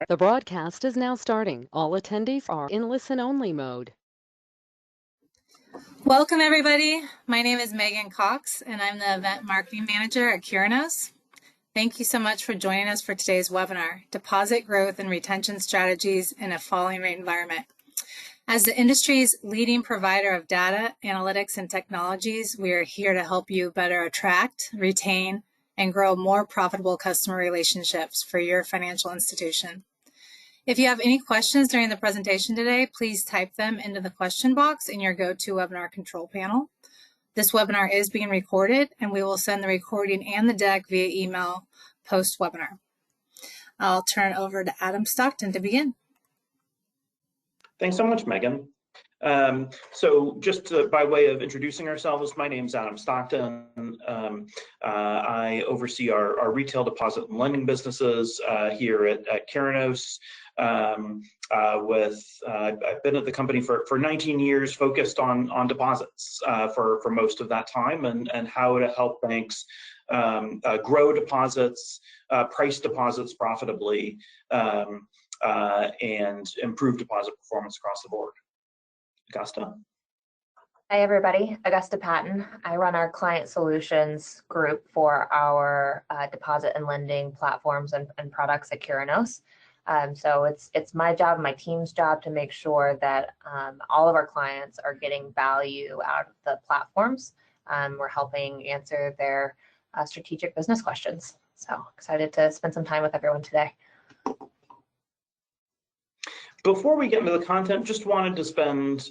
The broadcast is now starting. All attendees are in listen-only mode. Welcome, everybody. My name is Megan Cox, and I'm the Event Marketing Manager at Curinos. Thank you so much for joining us for today's webinar, Deposit Growth and Retention Strategies in a Falling Rate Environment. As the industry's leading provider of data, analytics, and technologies, we are here to help you better attract, retain, and grow more profitable customer relationships for your financial institution. If you have any questions during the presentation today, please type them into the question box in your GoToWebinar control panel. This webinar is being recorded, and we will send the recording and the deck via email post-webinar. I'll turn it over to Adam Stockton to begin. Thanks so much, Megan. So just by way of introducing ourselves, my name's Adam Stockton. I oversee our retail deposit and lending businesses here at Curinos. I've been at the company for 19 years, focused on deposits for most of that time, and how to help banks grow deposits, price deposits profitably, and improve deposit performance across the board. Augusta. Hi, everybody. Augusta Patton. I run our client solutions group for our deposit and lending platforms and products at Curinos. So it's my job, my team's job to make sure that all of our clients are getting value out of the platforms. We're helping answer their strategic business questions. So excited to spend some time with everyone today. Before we get into the content, just wanted to spend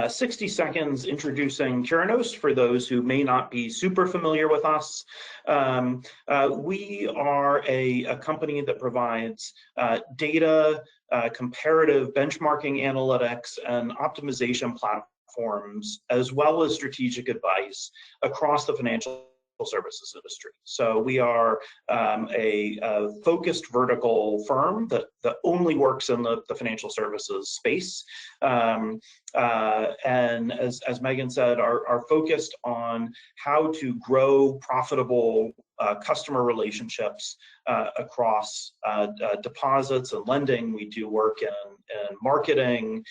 60 seconds introducing Curinos for those who may not be super familiar with us. We are a company that provides data, comparative benchmarking analytics, and optimization platforms, as well as strategic advice across the financial services industry. So we are a focused vertical firm that only works in the financial services space. And as Megan said, are focused on how to grow profitable customer relationships across deposits and lending. We do work in marketing,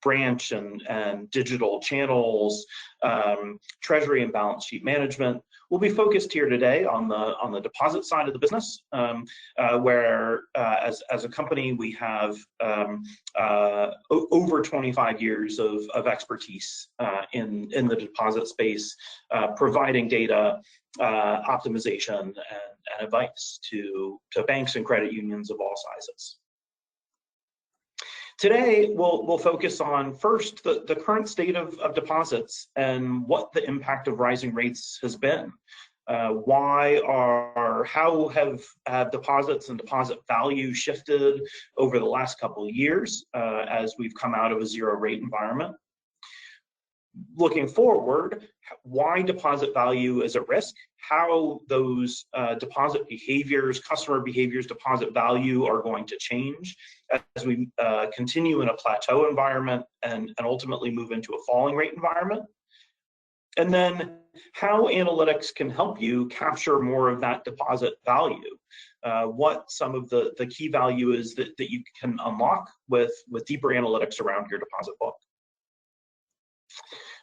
branch and digital channels, treasury and balance sheet management. We'll be focused here today on the deposit side of the business, where as a company we have over 25 years of expertise in the deposit space, providing data, optimization, and advice to banks and credit unions of all sizes. Today, we'll focus on first the current state of deposits and what the impact of rising rates has been. How have deposits and deposit value shifted over the last couple of years as we've come out of a zero rate environment? Looking forward, why deposit value is at risk, how those deposit behaviors, customer behaviors, deposit value are going to change as we continue in a plateau environment and ultimately move into a falling rate environment. And then how analytics can help you capture more of that deposit value. What some of the key value is that you can unlock with deeper analytics around your deposit book.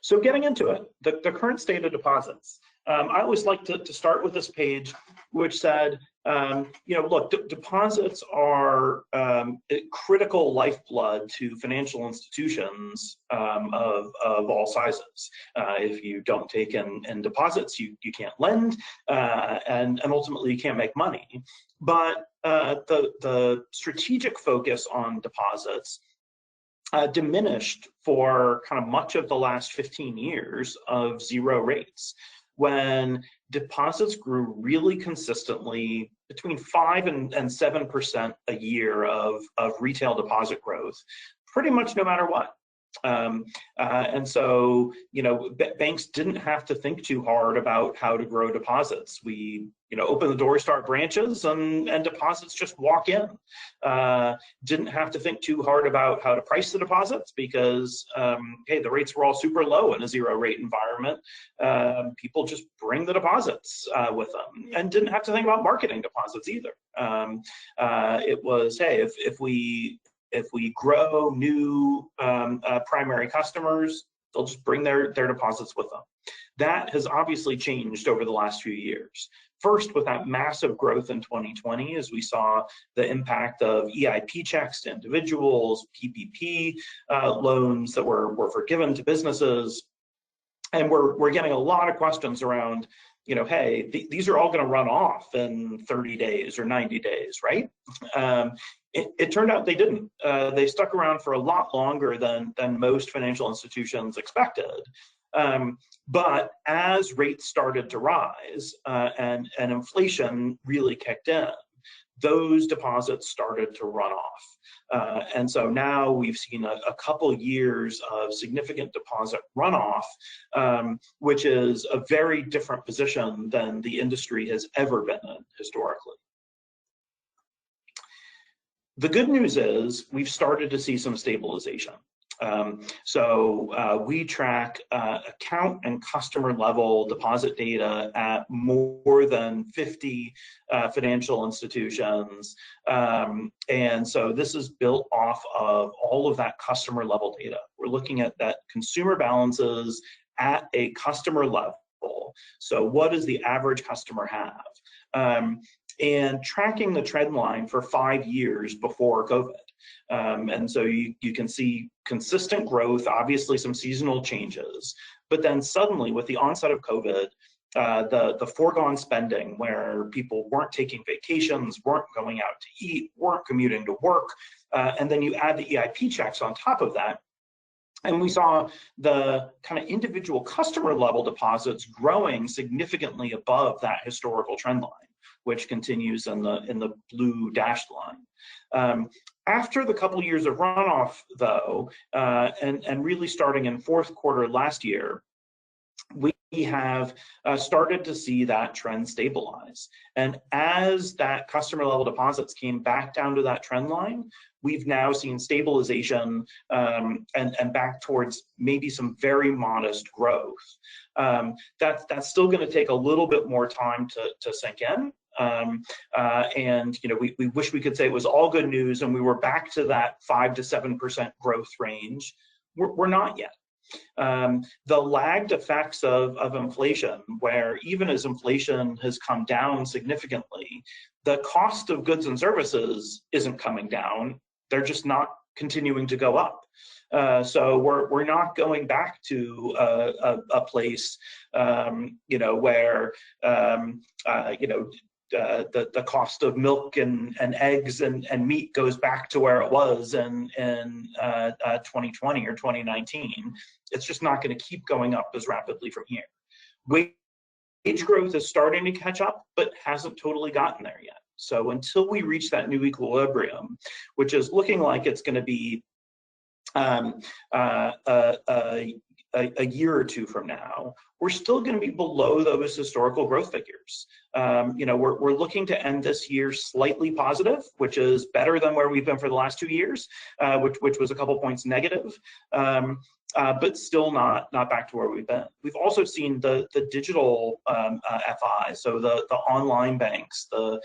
So getting into it, the current state of deposits. I always like to start with this page, which said, look, deposits are critical lifeblood to financial institutions of all sizes. If you don't take in deposits, you can't lend, and ultimately you can't make money. But the strategic focus on deposits diminished for kind of much of the last 15 years of zero rates, when deposits grew really consistently between 5 and 7% a year of retail deposit growth, pretty much no matter what. And so, banks didn't have to think too hard about how to grow deposits. We, open the doors to our branches and deposits just walk in. Didn't have to think too hard about how to price the deposits because, hey, the rates were all super low in a zero rate environment. People just bring the deposits with them and didn't have to think about marketing deposits either. It was, hey, if we grow new primary customers, they'll just bring their deposits with them. That has obviously changed over the last few years. First, with that massive growth in 2020, as we saw the impact of EIP checks to individuals, PPP loans that were forgiven to businesses. And we're getting a lot of questions around, hey, these are all going to run off in 30 days or 90 days, right? It turned out they didn't. They stuck around for a lot longer than most financial institutions expected. But as rates started to rise and inflation really kicked in, those deposits started to run off. And so now we've seen a couple years of significant deposit runoff, which is a very different position than the industry has ever been in historically. The good news is we've started to see some stabilization. So we track account and customer level deposit data at more than 50 financial institutions. And so this is built off of all of that customer level data. We're looking at that consumer balances at a customer level. So what does the average customer have? And tracking the trend line for 5 years before COVID. And so you can see consistent growth, obviously some seasonal changes, but then suddenly with the onset of COVID, the foregone spending where people weren't taking vacations, weren't going out to eat, weren't commuting to work, and then you add the EIP checks on top of that, and we saw the kind of individual customer level deposits growing significantly above that historical trend line, which continues in the blue dashed line. After the couple years of runoff, though, and really starting in fourth quarter last year, we have started to see that trend stabilize. And as that customer level deposits came back down to that trend line, we've now seen stabilization and back towards maybe some very modest growth. That's still going to take a little bit more time to sink in. And we wish we could say it was all good news and we were back to that 5 to 7% growth range. We're not yet. The lagged effects of inflation, where even as inflation has come down significantly, the cost of goods and services isn't coming down. They're just not continuing to go up. So we're not going back to a place, where the cost of milk and eggs and meat goes back to where it was in 2020 or 2019. It's just not going to keep going up as rapidly from here. Wage growth is starting to catch up, but hasn't totally gotten there yet. So until we reach that new equilibrium, which is looking like it's going to be a year or two from now, we're still going to be below those historical growth figures. We're looking to end this year slightly positive, which is better than where we've been for the last 2 years, which was a couple points negative, but still not back to where we've been. We've also seen the digital FI, so the online banks, the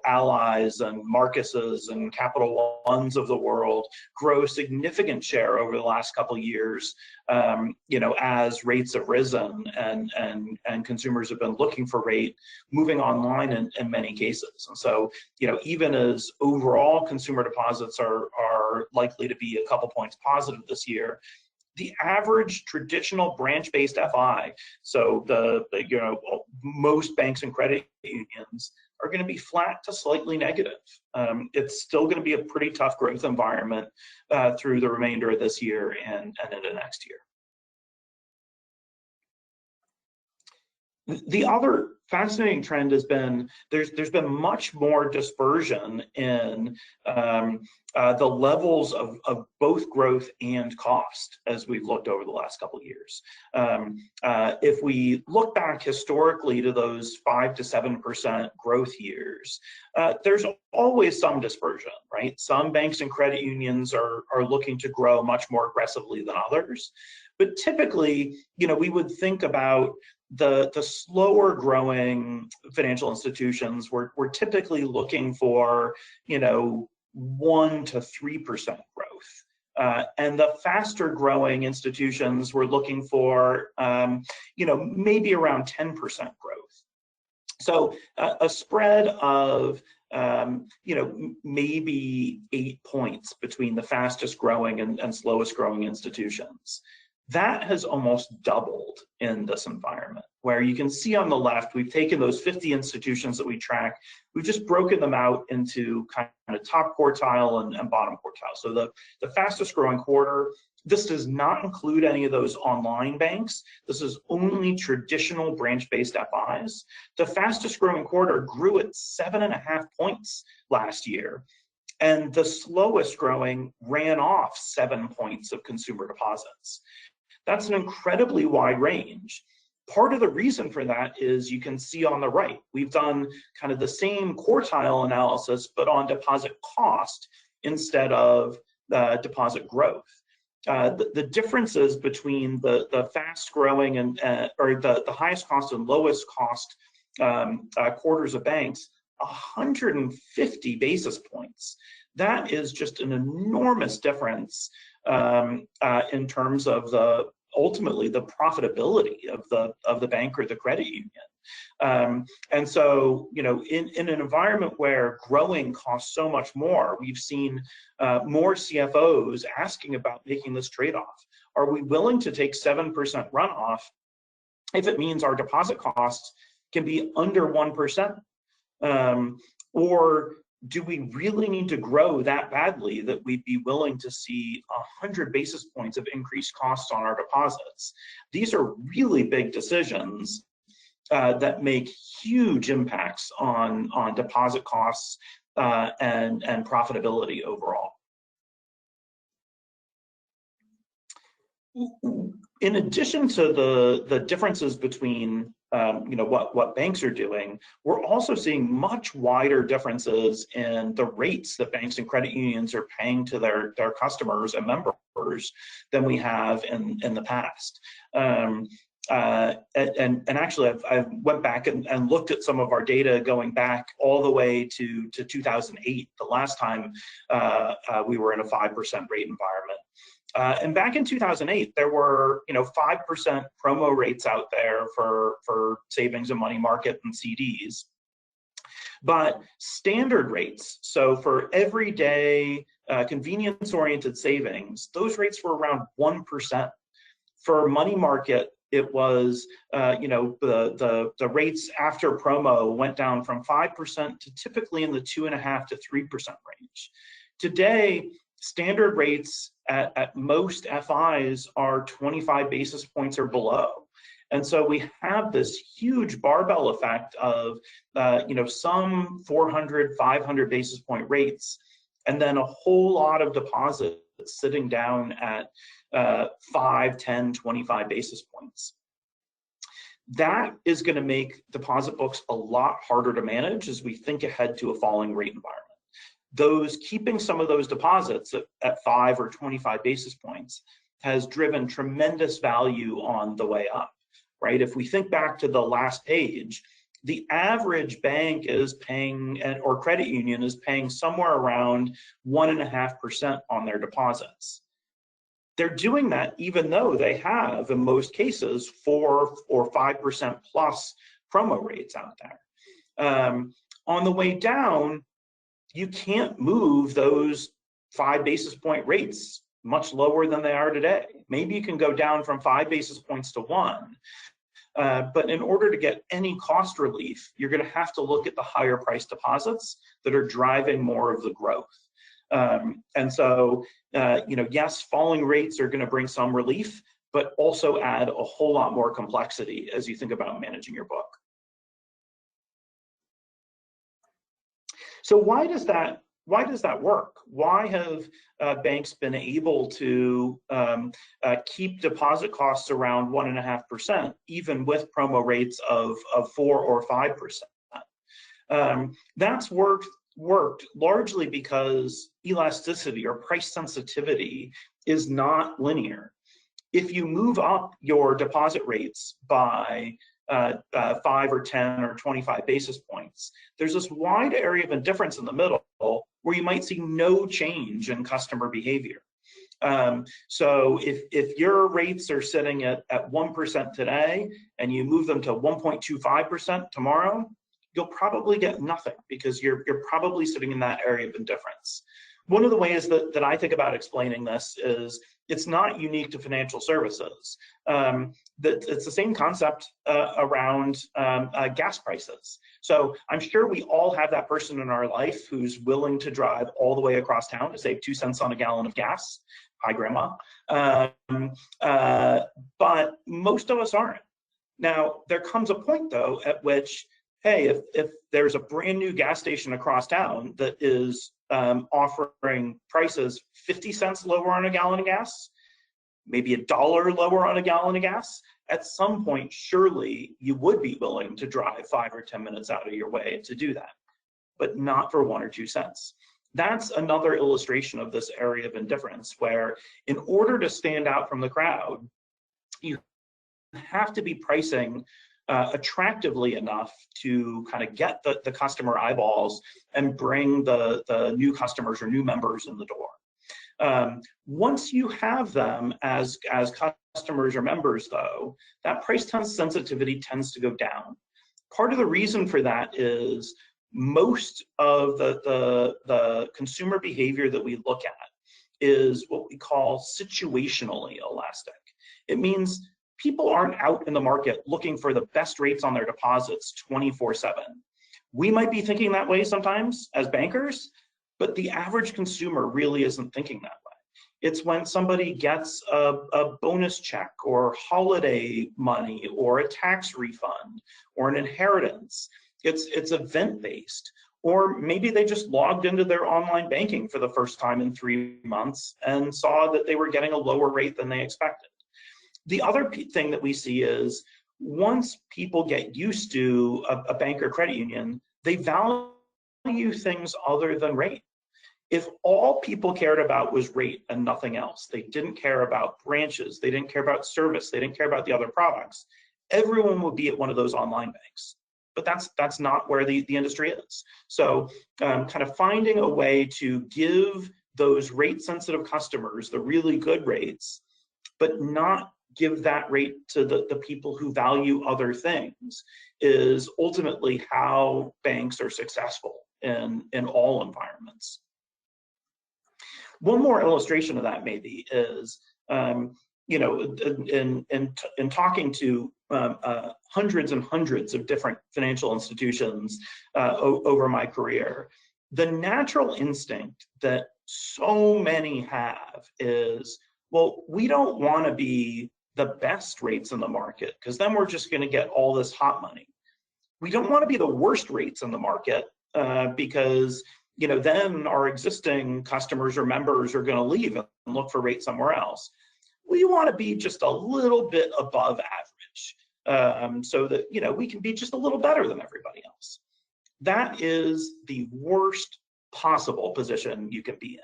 Allies and Marcuses and Capital Ones of the world grow significant share over the last couple of years, as rates have risen and consumers have been looking for rate moving online in many cases. And so, even as overall consumer deposits are likely to be a couple points positive this year, the average traditional branch-based FI, so the most banks and credit unions are going to be flat to slightly negative. It's still going to be a pretty tough growth environment through the remainder of this year and into next year. The other fascinating trend has been there's been much more dispersion in the levels of both growth and cost as we've looked over the last couple of years. If we look back historically to those 5 to 7% growth years, there's always some dispersion, right? Some banks and credit unions are looking to grow much more aggressively than others. But typically, we would think about the slower growing financial institutions we're typically looking for 1 to 3% growth, and the faster growing institutions we're looking for maybe around 10% growth. So a spread of maybe 8 points between the fastest growing and slowest growing institutions. That has almost doubled in this environment, where you can see on the left, we've taken those 50 institutions that we track, we've just broken them out into kind of top quartile and bottom quartile. So the fastest growing quarter, this does not include any of those online banks. This is only traditional branch-based FIs. The fastest growing quarter grew at 7.5 points last year. And the slowest growing ran off 7 points of consumer deposits. That's an incredibly wide range. Part of the reason for that is you can see on the right, we've done kind of the same quartile analysis, but on deposit cost instead of deposit growth. The differences between the fast growing or the highest cost and lowest cost quarters of banks, 150 basis points. That is just an enormous difference in terms of ultimately the profitability of the bank or the credit union. And so, in an environment where growing costs so much more, we've seen more CFOs asking about making this trade-off. Are we willing to take 7% runoff if it means our deposit costs can be under 1%? Or do we really need to grow that badly that we'd be willing to see 100 basis points of increased costs on our deposits? These are really big decisions that make huge impacts on deposit costs and profitability overall. In addition to the differences between what banks are doing, we're also seeing much wider differences in the rates that banks and credit unions are paying to their customers and members than we have in the past. And actually, I went back and looked at some of our data going back all the way to 2008, the last time we were in a 5% rate environment. And back in 2008, there were 5% promo rates out there for savings and money market and CDs. But standard rates, so for everyday convenience-oriented savings, those rates were around 1%. For money market, it was the rates after promo went down from 5% to typically in the 2.5% to 3% range. Today, standard rates at most FIs are 25 basis points or below. And so we have this huge barbell effect of some 400, 500 basis point rates, and then a whole lot of deposits sitting down at 5, 10, 25 basis points. That is going to make deposit books a lot harder to manage as we think ahead to a falling rate environment. Keeping some of those deposits at 5 or 25 basis points has driven tremendous value on the way up, right? If we think back to the last page, the average bank is paying, or credit union is paying somewhere around 1.5% on their deposits. They're doing that even though they have, in most cases, 4 or 5% plus promo rates out there. On the way down, you can't move those 5 basis point rates much lower than they are today. Maybe you can go down from 5 basis points to 1. But in order to get any cost relief, you're going to have to look at the higher price deposits that are driving more of the growth. And so, yes, falling rates are going to bring some relief, but also add a whole lot more complexity as you think about managing your book. So why does that work? Why have banks been able to keep deposit costs around 1.5%, even with promo rates of 4 or 5%? That's worked largely because elasticity or price sensitivity is not linear. If you move up your deposit rates by 5 or 10 or 25 basis points, there's this wide area of indifference in the middle where you might see no change in customer behavior. So if your rates are sitting at 1% today and you move them to 1.25% tomorrow, you'll probably get nothing because you're probably sitting in that area of indifference. One of the ways that I think about explaining this is it's not unique to financial services. It's the same concept around gas prices. So I'm sure we all have that person in our life who's willing to drive all the way across town to save 2 cents on a gallon of gas. Hi, Grandma. But most of us aren't. Now, there comes a point, though, at which, hey, if there's a brand new gas station across town that is offering prices 50 cents lower on a gallon of gas, maybe $1 lower on a gallon of gas, at some point, surely you would be willing to drive 5 or 10 minutes out of your way to do that, but not for 1 or 2 cents. That's another illustration of this area of indifference where in order to stand out from the crowd, you have to be pricing attractively enough to kind of get the customer eyeballs and bring the new customers or new members in the door. Once you have them as customers or members, though, that price sensitivity tends to go down. Part of the reason for that is most of the consumer behavior that we look at is what we call situationally elastic. It means people aren't out in the market looking for the best rates on their deposits 24/7. We might be thinking that way sometimes as bankers, but the average consumer really isn't thinking that way. It's when somebody gets a bonus check or holiday money or a tax refund or an inheritance. It's event-based. Or maybe they just logged into their online banking for the first time in 3 months and saw that they were getting a lower rate than they expected. The other thing that we see is once people get used to a bank or credit union, they value things other than rate. If all people cared about was rate and nothing else, they didn't care about branches, they didn't care about service, they didn't care about the other products, everyone would be at one of those online banks. But that's not where the industry is. So kind of finding a way to give those rate sensitive customers the really good rates, but not give that rate to the people who value other things is ultimately how banks are successful in all environments. One more illustration of that maybe is, you know, in talking to hundreds and hundreds of different financial institutions over my career, the natural instinct that so many have is, well, we don't want to be the best rates in the market because then we're just going to get all this hot money. We don't want to be the worst rates in the market because, you know, then our existing customers or members are going to leave and look for rates somewhere else. We want to be just a little bit above average so that, you know, we can be just a little better than everybody else. That is the worst possible position you can be in.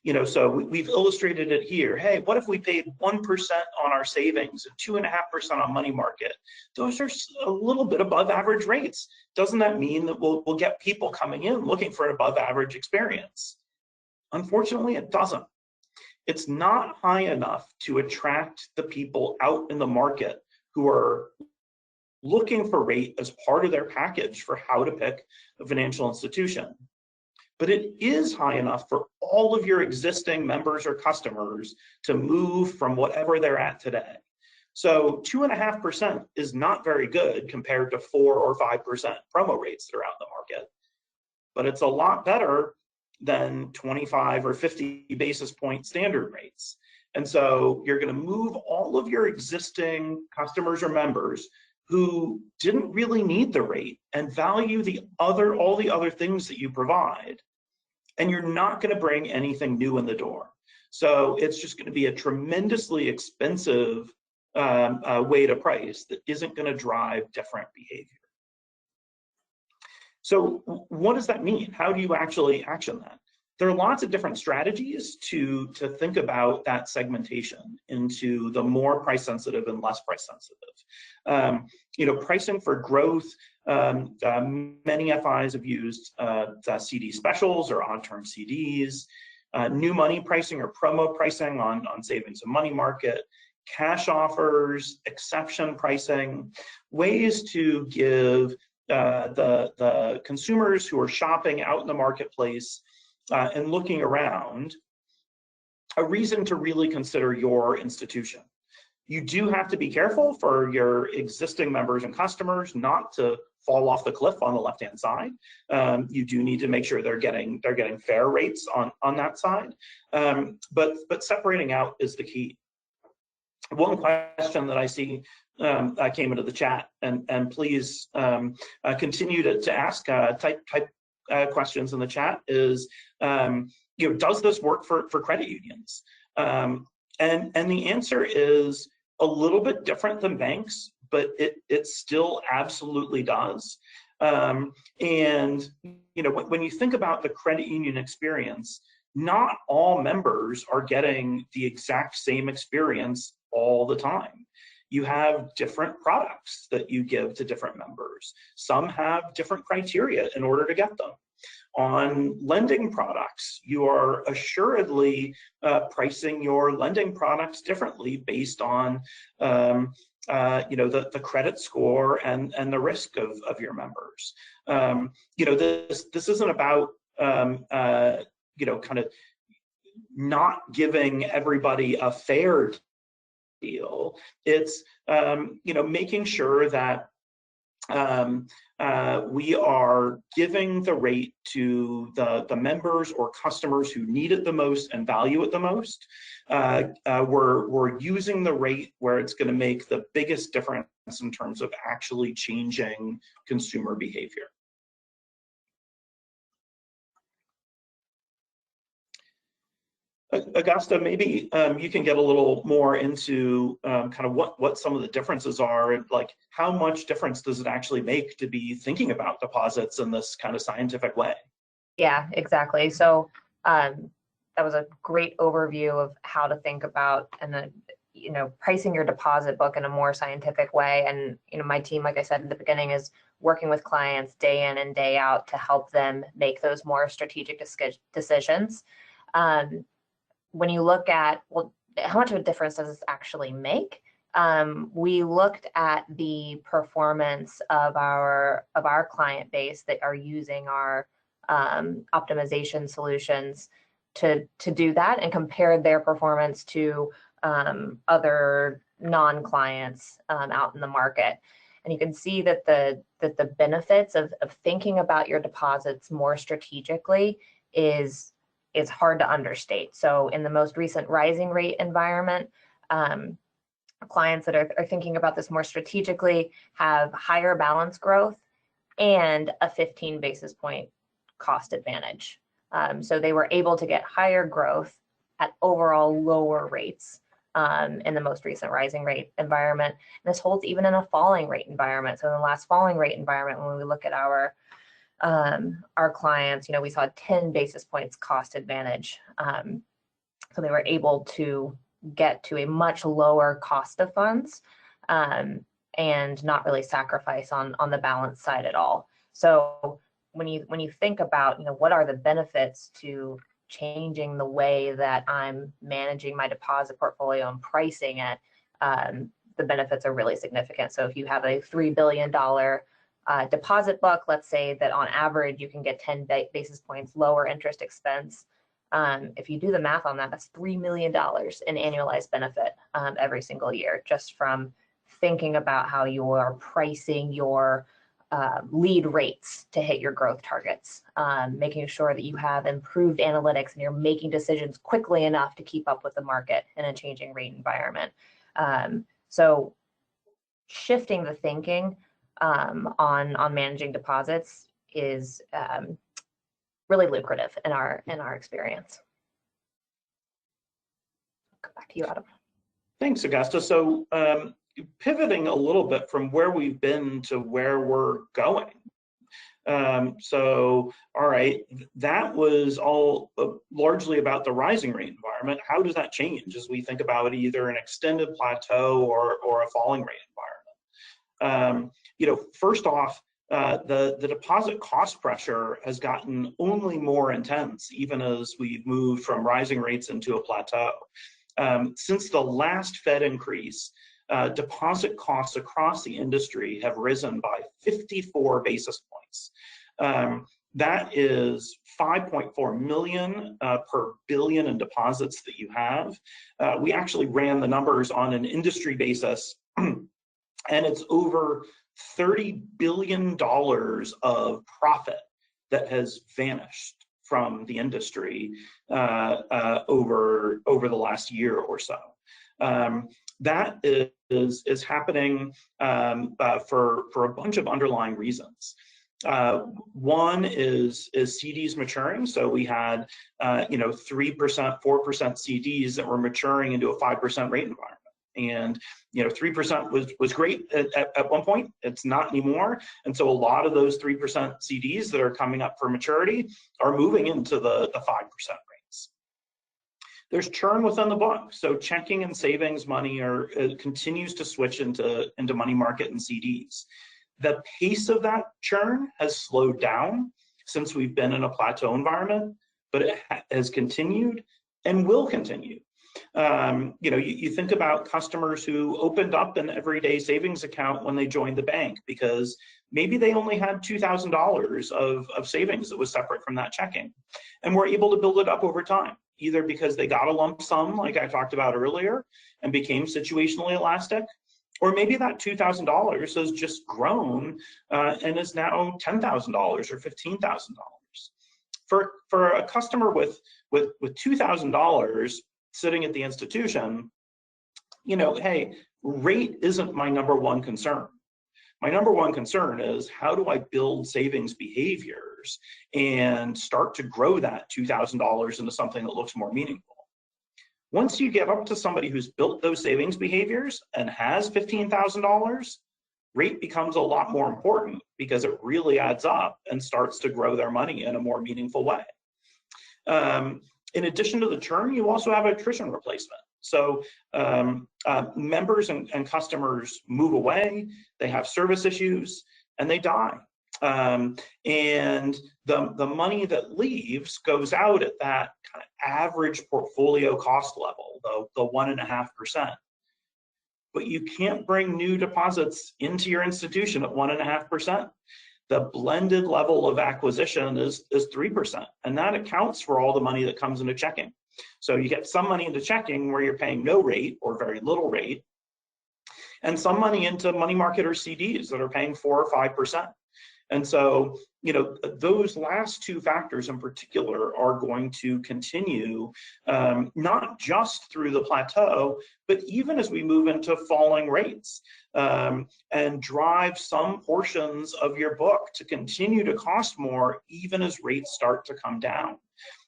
You know, so we've illustrated it here. Hey, what if we paid 1% on our savings and 2.5% on money market? Those are a little bit above average rates. Doesn't that mean that we'll get people coming in looking for an above average experience? Unfortunately, it doesn't. It's not high enough to attract the people out in the market who are looking for rate as part of their package for how to pick a financial institution. But it is high enough for all of your existing members or customers to move from whatever they're at today. So 2.5% is not very good compared to 4 or 5% promo rates that are out in the market, but it's a lot better than 25 or 50 basis point standard rates. And so you're going to move all of your existing customers or members who didn't really need the rate and value all the other things that you provide, and you're not going to bring anything new in the door. So it's just going to be a tremendously expensive way to price that isn't going to drive different behavior. So what does that mean? How do you actually action that? There are lots of different strategies to think about that segmentation into the more price sensitive and less price sensitive. Pricing for growth, many FIs have used CD specials or on-term CDs, new money pricing or promo pricing on savings and money market, cash offers, exception pricing, ways to give the consumers who are shopping out in the marketplace and looking around a reason to really consider your institution. You do have to be careful for your existing members and customers not to fall off the cliff on the left-hand side. You do need to make sure they're getting fair rates on that side. But separating out is the key. One question that I see came into the chat, and please continue to ask type questions in the chat, is does this work for credit unions? And the answer is a little bit different than banks, but it still absolutely does. And when you think about the credit union experience, not all members are getting the exact same experience all the time. You have different products that you give to different members. Some have different criteria in order to get them. On lending products, you are assuredly pricing your lending products differently based on the credit score and the risk of your members. This isn't about kind of not giving everybody a fair deal. It's making sure that we are giving the rate to the members or customers who need it the most and value it the most. We're using the rate where it's going to make the biggest difference in terms of actually changing consumer behavior. Augusta, maybe you can get a little more into kind of what some of the differences are, and like how much difference does it actually make to be thinking about deposits in this kind of scientific way? Yeah, exactly. So that was a great overview of how to think about and pricing your deposit book in a more scientific way. And my team, like I said at the beginning, is working with clients day in and day out to help them make those more strategic decisions. When you look at, well, how much of a difference does this actually make? We looked at the performance of our client base that are using our optimization solutions to do that, and compared their performance to other non-clients out in the market. And you can see that the benefits of thinking about your deposits more strategically is hard to understate. So in the most recent rising rate environment, clients that are thinking about this more strategically have higher balance growth and a 15 basis point cost advantage. So they were able to get higher growth at overall lower rates in the most recent rising rate environment. And this holds even in a falling rate environment. So in the last falling rate environment, when we look at our clients, we saw 10 basis points cost advantage. So they were able to get to a much lower cost of funds and not really sacrifice on the balance side at all. So when you think about, what are the benefits to changing the way that I'm managing my deposit portfolio and pricing it, the benefits are really significant. So if you have a $3 billion deposit book, let's say that on average you can get 10 basis points lower interest expense. If you do the math on that, that's $3 million in annualized benefit every single year, just from thinking about how you are pricing your lead rates to hit your growth targets, making sure that you have improved analytics and you're making decisions quickly enough to keep up with the market in a changing rate environment. So shifting the thinking on managing deposits is really lucrative in our experience. Come back to you, Adam. Thanks, Augusta. So pivoting a little bit from where we've been to where we're going. So, all right, that was all largely about the rising rate environment. How does that change as we think about either an extended plateau or a falling rate environment? First off, the deposit cost pressure has gotten only more intense, even as we've moved from rising rates into a plateau. Since the last Fed increase, deposit costs across the industry have risen by 54 basis points. That is 5.4 million per billion in deposits that you have. We actually ran the numbers on an industry basis, and it's over $30 billion of profit that has vanished from the industry over the last year or so. That is happening for a bunch of underlying reasons. One is CDs maturing. So we had 3%, 4% CDs that were maturing into a 5% rate environment. And 3% was great at one point. It's not anymore. And so a lot of those 3% CDs that are coming up for maturity are moving into the 5% rates. There's churn within the book. So checking and savings money continues to switch into money market and CDs. The pace of that churn has slowed down since we've been in a plateau environment, but it has continued and will continue. You think about customers who opened up an everyday savings account when they joined the bank because maybe they only had $2,000 of savings that was separate from that checking, and were able to build it up over time, either because they got a lump sum like I talked about earlier and became situationally elastic, or maybe that $2,000 has just grown and is now $10,000 or $15,000. For a customer with $2,000 sitting at the institution, hey, rate isn't my number one concern. My number one concern is how do I build savings behaviors and start to grow that $2,000 into something that looks more meaningful. Once you get up to somebody who's built those savings behaviors and has $15,000, rate becomes a lot more important because it really adds up and starts to grow their money in a more meaningful way. In addition to the churn, you also have attrition replacement. So members and customers move away, they have service issues, and they die. And the money that leaves goes out at that kind of average portfolio cost level, the 1.5%. But you can't bring new deposits into your institution at 1.5%. The blended level of acquisition is 3%, and that accounts for all the money that comes into checking. So you get some money into checking where you're paying no rate or very little rate, and some money into money market or CDs that are paying 4 or 5%. And so, those last two factors in particular are going to continue, not just through the plateau, but even as we move into falling rates, and drive some portions of your book to continue to cost more, even as rates start to come down.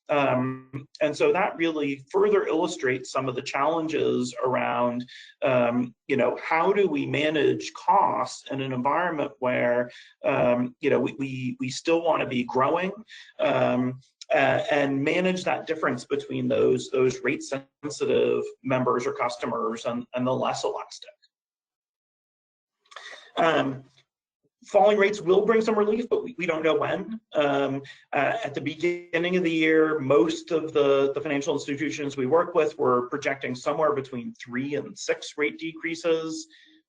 And so that really further illustrates some of the challenges around, how do we manage costs in an environment where, we still want to be growing, and manage that difference between those rate sensitive members or customers and the less elastic. Falling rates will bring some relief, but we don't know when. At the beginning of the year, most of the financial institutions we work with were projecting somewhere between 3 and 6 rate decreases.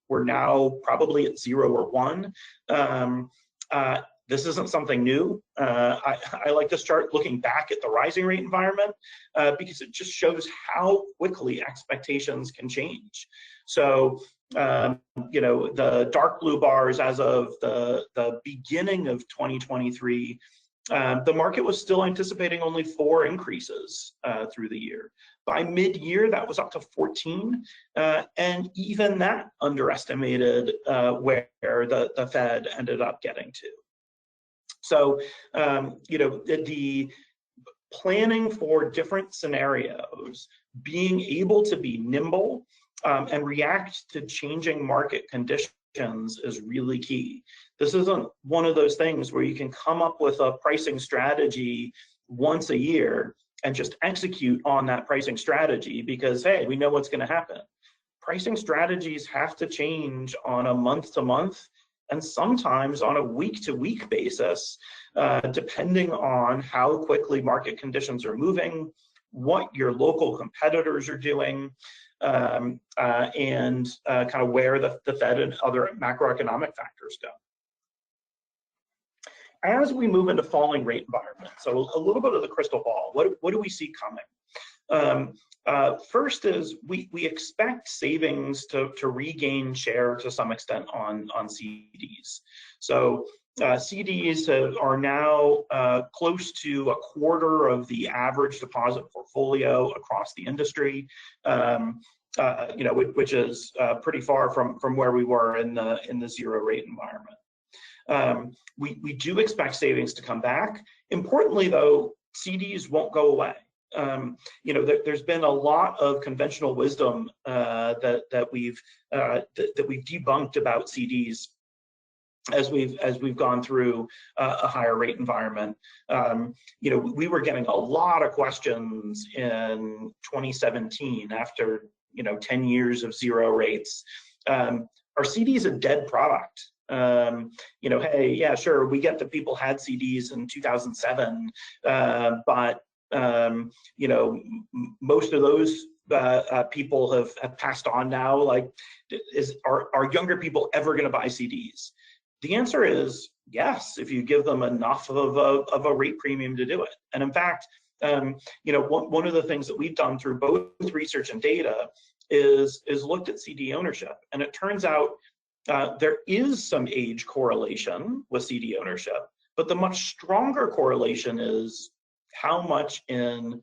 We're now probably at 0 or 1. This isn't something new. I like to start looking back at the rising rate environment because it just shows how quickly expectations can change. So, the dark blue bars as of the beginning of 2023 the market was still anticipating only 4 increases through the year. By mid-year, that was up to 14, and even that underestimated where the Fed ended up getting to. So, you know, the planning for different scenarios, being able to be nimble and react to changing market conditions is really key. This isn't one of those things where you can come up with a pricing strategy once a year and just execute on that pricing strategy because, hey, we know what's going to happen. Pricing strategies have to change on a month-to-month and sometimes on a week-to-week basis, depending on how quickly market conditions are moving, what your local competitors are doing, and kind of where the Fed and other macroeconomic factors go. As we move into falling rate environment, so a little bit of the crystal ball, what do we see coming? First is we expect savings to regain share to some extent on CDs. So CDs are now close to a quarter of the average deposit portfolio across the industry, you know, which is pretty far from where we were in the zero rate environment. We do expect savings to come back. Importantly, though, CDs won't go away. You know, there's been a lot of conventional wisdom that we've debunked about CDs as we've gone through a higher rate environment. You know, we were getting a lot of questions in 2017 after 10 years of zero rates. Are CDs a dead product? You know, hey, yeah, sure, we get that people had CDs in 2007, but you know, most of those people have passed on now. Like, are younger people ever going to buy CDs? The answer is yes, if you give them enough of a rate premium to do it. And in fact, you know, one of the things that we've done through both research and data is looked at CD ownership, and it turns out there is some age correlation with CD ownership, but the much stronger correlation is how much in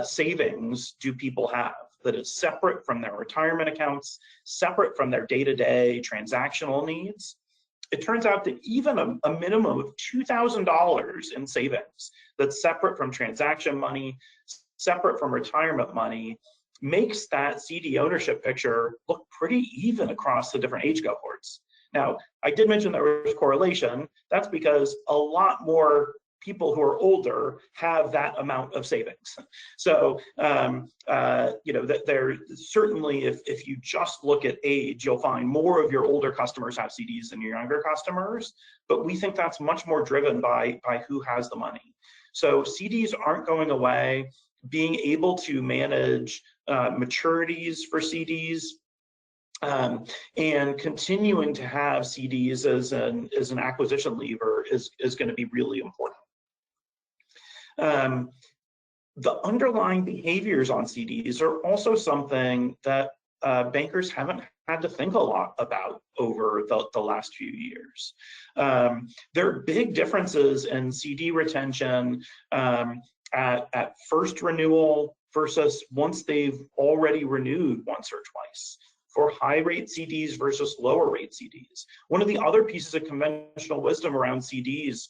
savings do people have that is separate from their retirement accounts, separate from their day-to-day transactional needs. It turns out that even a minimum of $2,000 in savings that's separate from transaction money, separate from retirement money, makes that CD ownership picture look pretty even across the different age cohorts. Now, I did mention there was correlation. That's because a lot more people who are older have that amount of savings. So, you know, that there certainly, if you just look at age, you'll find more of your older customers have CDs than your younger customers. But we think that's much more driven by who has the money. So CDs aren't going away. Being able to manage maturities for CDs and continuing to have CDs as an acquisition lever is going to be really important. The underlying behaviors on CDs are also something that bankers haven't had to think a lot about over the last few years. There are big differences in CD retention at first renewal versus once they've already renewed once or twice, for high rate CDs versus lower rate CDs. One of the other pieces of conventional wisdom around CDs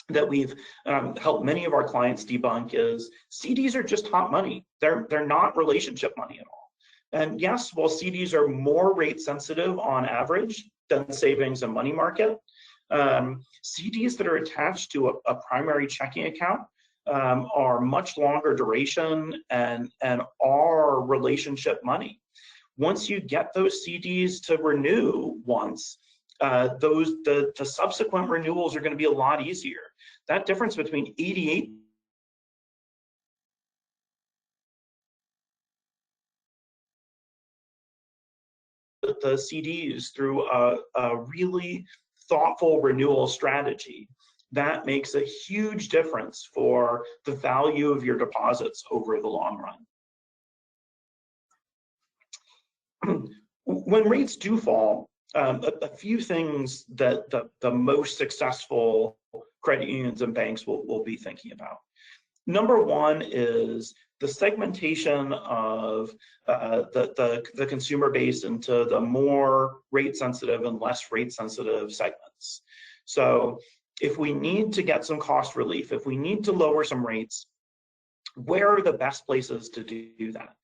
that we've helped many of our clients debunk is CDs are just hot money. They're not relationship money at all. And yes, while CDs are more rate sensitive on average than savings and money market, CDs that are attached to a primary checking account are much longer duration and are relationship money. Once you get those CDs to renew once, the subsequent renewals are going to be a lot easier. That difference between 88 the CDs through a really thoughtful renewal strategy, that makes a huge difference for the value of your deposits over the long run. When rates do fall, a few things that the most successful credit unions and banks will be thinking about. Number one is the segmentation of the consumer base into the more rate sensitive and less rate sensitive segments. So if we need to get some cost relief, if we need to lower some rates, where are the best places to do that?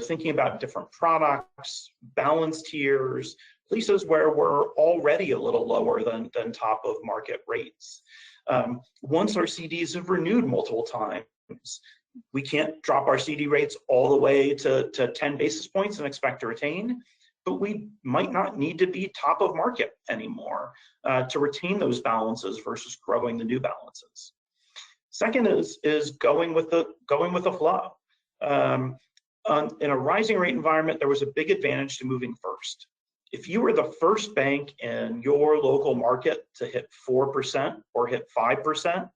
Thinking about different products, balance tiers, places where we're already a little lower than top of market rates. Once our CDs have renewed multiple times, we can't drop our CD rates all the way to 10 basis points and expect to retain, but we might not need to be top of market anymore to retain those balances versus growing the new balances. Second is going with the flow. In a rising rate environment, there was a big advantage to moving first. If you were the first bank in your local market to hit 4% or hit 5%,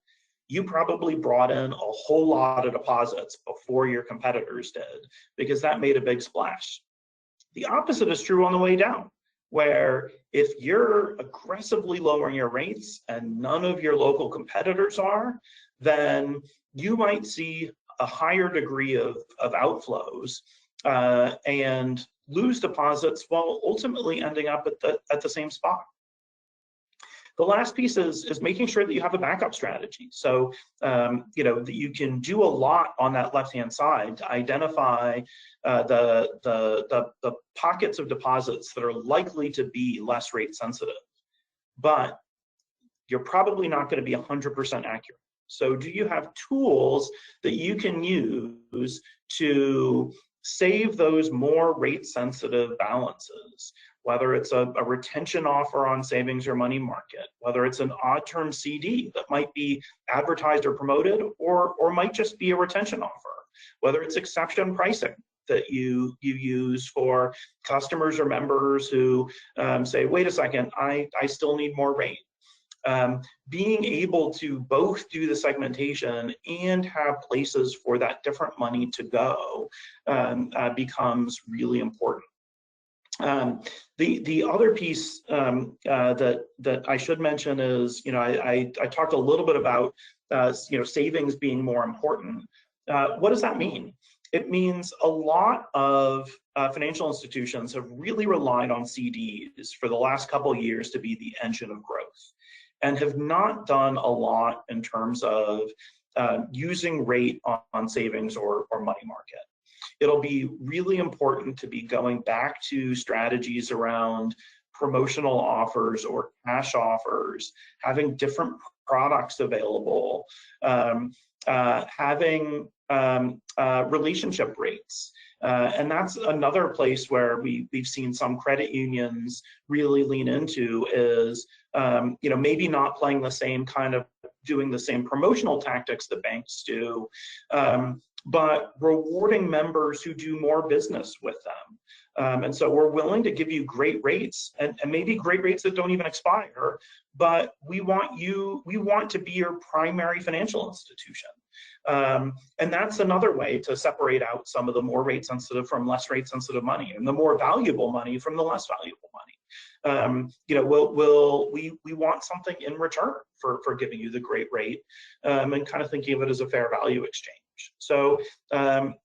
you probably brought in a whole lot of deposits before your competitors did, because that made a big splash. The opposite is true on the way down, where if you're aggressively lowering your rates and none of your local competitors are, then you might see a higher degree of outflows and lose deposits while ultimately ending up at the same spot. The last piece is making sure that you have a backup strategy. So that you can do a lot on that left-hand side to identify the pockets of deposits that are likely to be less rate sensitive, but you're probably not going to be 100% accurate. So do you have tools that you can use to save those more rate sensitive balances, whether it's a retention offer on savings or money market, whether it's an odd term CD that might be advertised or promoted, or might just be a retention offer, whether it's exception pricing that you use for customers or members who say, wait a second, I still need more rate. Being able to both do the segmentation and have places for that different money to go becomes really important. The other piece that I should mention is, I talked a little bit about savings being more important. What does that mean? It means a lot of financial institutions have really relied on CDs for the last couple of years to be the engine of growth, and have not done a lot in terms of using rate on savings or money market. It'll be really important to be going back to strategies around promotional offers or cash offers, having different products available, having relationship rates. And that's another place where we've seen some credit unions really lean into is, maybe not playing the same kind of, doing the same promotional tactics that banks do, but rewarding members who do more business with them. And so we're willing to give you great rates and maybe great rates that don't even expire, but we want to be your primary financial institution. And that's another way to separate out some of the more rate sensitive from less rate sensitive money, and the more valuable money from the less valuable money. We want something in return for giving you the great rate, and kind of thinking of it as a fair value exchange. So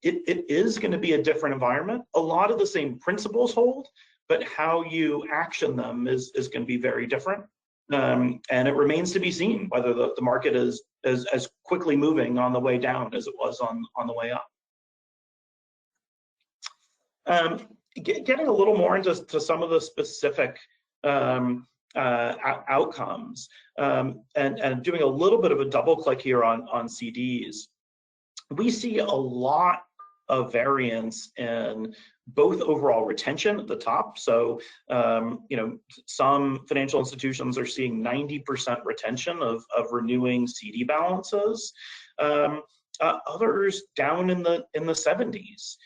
it is going to be a different environment. A lot of the same principles hold, but how you action them is going to be very different. And it remains to be seen whether the market is as quickly moving on the way down as it was on the way up. Getting a little more into some of the specific outcomes, and doing a little bit of a double click here on CDs, we see a lot of variance in both overall retention at the top. So, some financial institutions are seeing 90% retention of renewing CD balances. Others down in the 70s.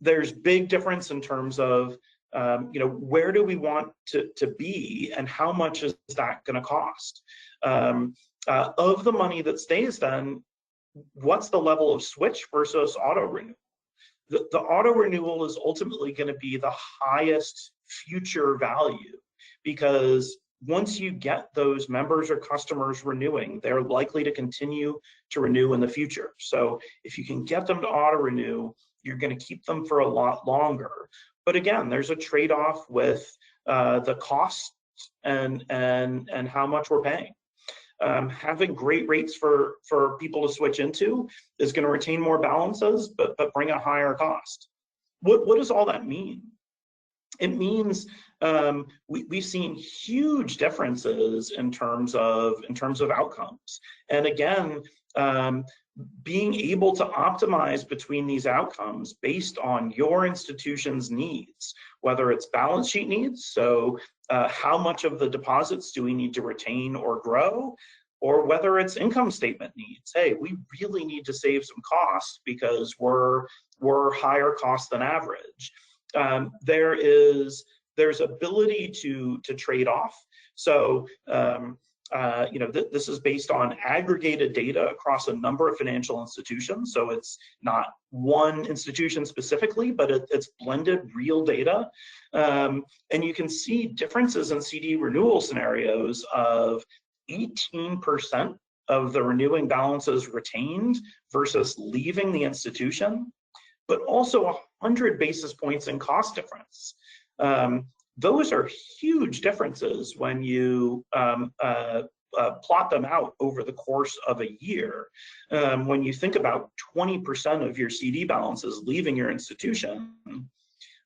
There's big difference in terms of where do we want to be and how much is that going to cost? Of the money that stays, then what's the level of switch versus auto renewal? The auto renewal is ultimately going to be the highest future value, because once you get those members or customers renewing, they're likely to continue to renew in the future. So if you can get them to auto renew, you're going to keep them for a lot longer. But again, there's a trade-off with the cost and how much we're paying. Having great rates for people to switch into is going to retain more balances, but bring a higher cost. What does all that mean? It means we've seen huge differences in terms of outcomes. And again, being able to optimize between these outcomes based on your institution's needs, whether it's balance sheet needs, so how much of the deposits do we need to retain or grow, or whether it's income statement needs. Hey, we really need to save some costs because we're higher cost than average. There's ability to trade off. So this is based on aggregated data across a number of financial institutions. So it's not one institution specifically, but it's blended real data. And you can see differences in CD renewal scenarios of 18% of the renewing balances retained versus leaving the institution, but also 100 basis points in cost difference. Those are huge differences when you plot them out over the course of a year. When you think about 20% of your CD balances leaving your institution,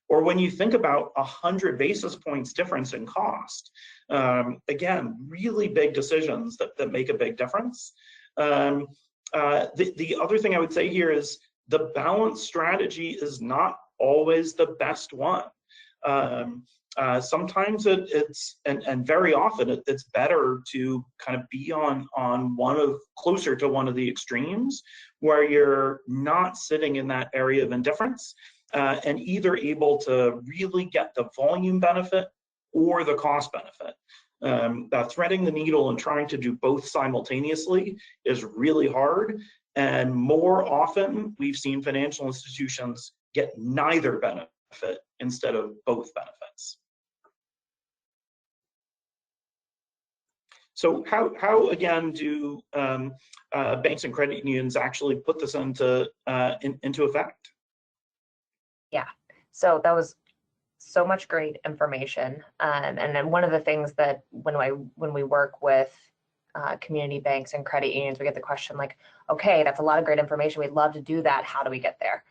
or when you think about 100 basis points difference in cost, again, really big decisions that make a big difference. The other thing I would say here is the balance strategy is not always the best one. Sometimes it's and very often it's better to kind of be on closer to one of the extremes where you're not sitting in that area of indifference and either able to really get the volume benefit or the cost benefit. Threading the needle and trying to do both simultaneously is really hard. And more often, we've seen financial institutions get neither benefit instead of both benefits. So how again do banks and credit unions actually put this into effect? Yeah, so that was so much great information. And then one of the things that when we work with community banks and credit unions, we get the question like, okay, that's a lot of great information. We'd love to do that. How do we get there?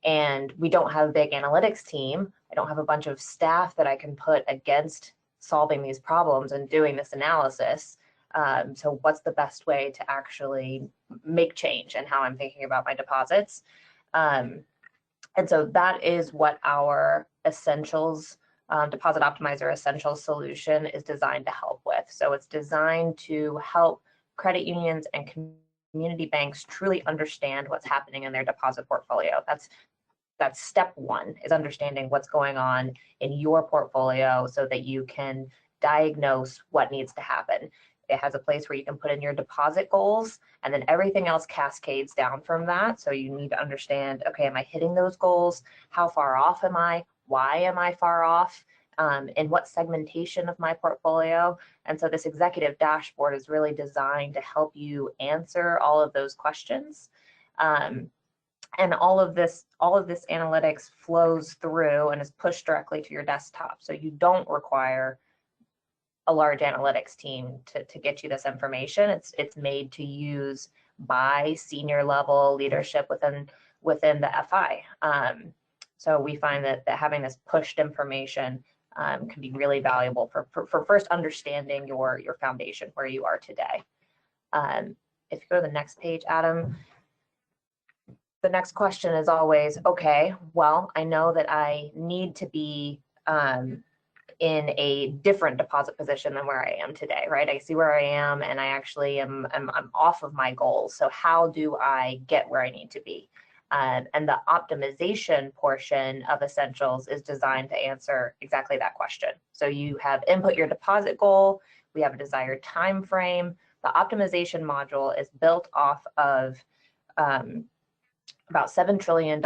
And we don't have a big analytics team. I don't have a bunch of staff that I can put against solving these problems and doing this analysis. So what's the best way to actually make change and how I'm thinking about my deposits? And so that is what our Essentials Deposit Optimizer Essentials solution is designed to help with. So it's designed to help credit unions and community banks truly understand what's happening in their deposit portfolio. That's step one, is understanding what's going on in your portfolio so that you can diagnose what needs to happen. It has a place where you can put in your deposit goals, and then everything else cascades down from that. So you need to understand, okay, am I hitting those goals? How far off am I? Why am I far off? In what segmentation of my portfolio? And so this executive dashboard is really designed to help you answer all of those questions. And all of this analytics flows through and is pushed directly to your desktop. So you don't require a large analytics team to get you this information. It's made to use by senior level leadership within the FI. So we find that having this pushed information can be really valuable for first understanding your foundation, where you are today. If you go to the next page, Adam, the next question is always, okay, well, I know that I need to be in a different deposit position than where I am today, right? I see where I am and I actually I'm off of my goals. So how do I get where I need to be? And the optimization portion of Essentials is designed to answer exactly that question. So you have input your deposit goal, we have a desired time frame. The optimization module is built off of about $7 trillion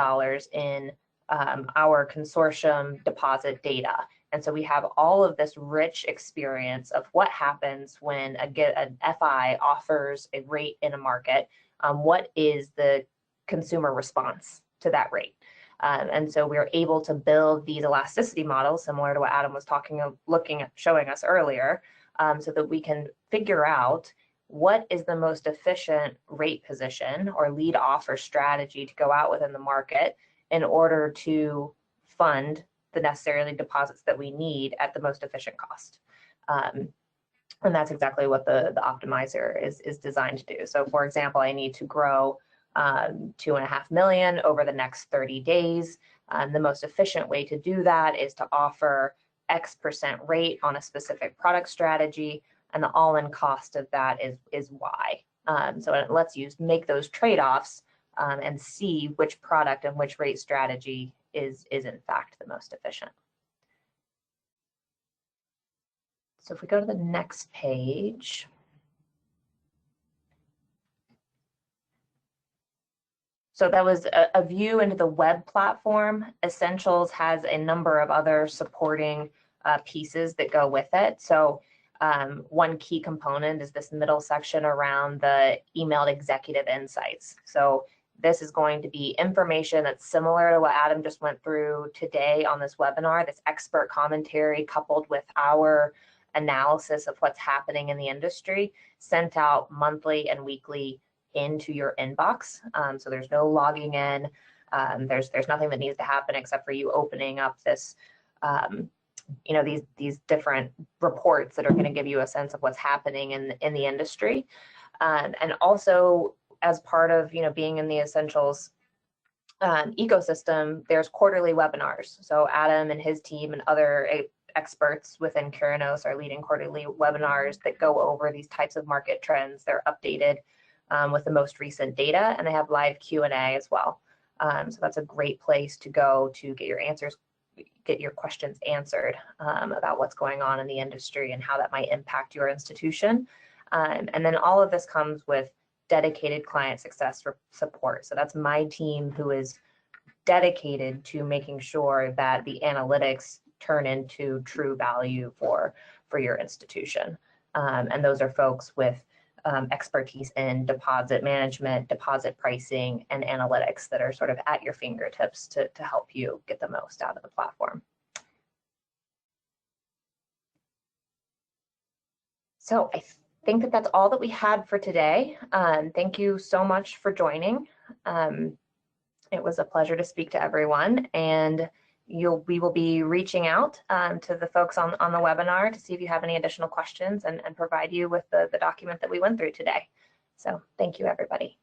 in our consortium deposit data. And so we have all of this rich experience of what happens when an FI offers a rate in a market. What is the consumer response to that rate? And so we're able to build these elasticity models, similar to what Adam was showing us earlier, so that we can figure out what is the most efficient rate position or lead offer strategy to go out within the market in order to fund the necessary deposits that we need at the most efficient cost. And that's exactly what the optimizer is designed to do. So for example, I need to grow 2.5 million over the next 30 days. The most efficient way to do that is to offer X% rate on a specific product strategy, and the all-in cost of that is Y. So it lets you make those trade-offs and see which product and which rate strategy is in fact the most efficient. So if we go to the next page. So that was a view into the web platform. Essentials has a number of other supporting pieces that go with it. So one key component is this middle section around the emailed executive insights. So this is going to be information that's similar to what Adam just went through today on this webinar, this expert commentary coupled with our analysis of what's happening in the industry, sent out monthly and weekly into your inbox. So there's no logging in. There's nothing that needs to happen except for you opening up this, these different reports that are going to give you a sense of what's happening in the industry. And also, as part of being in the Essentials ecosystem, there's quarterly webinars. So Adam and his team and other experts within Curinos are leading quarterly webinars that go over these types of market trends. They're updated with the most recent data, and they have live Q&A as well. So that's a great place to go to get your questions answered about what's going on in the industry and how that might impact your institution. And then all of this comes with dedicated client success support. So that's my team who is dedicated to making sure that the analytics turn into true value for your institution. And those are folks with expertise in deposit management, deposit pricing, and analytics that are sort of at your fingertips to help you get the most out of the platform. So I think that that's all that we had for today. Thank you so much for joining. It was a pleasure to speak to everyone, and we will be reaching out to the folks on the webinar to see if you have any additional questions and provide you with the document that we went through today. So thank you, everybody.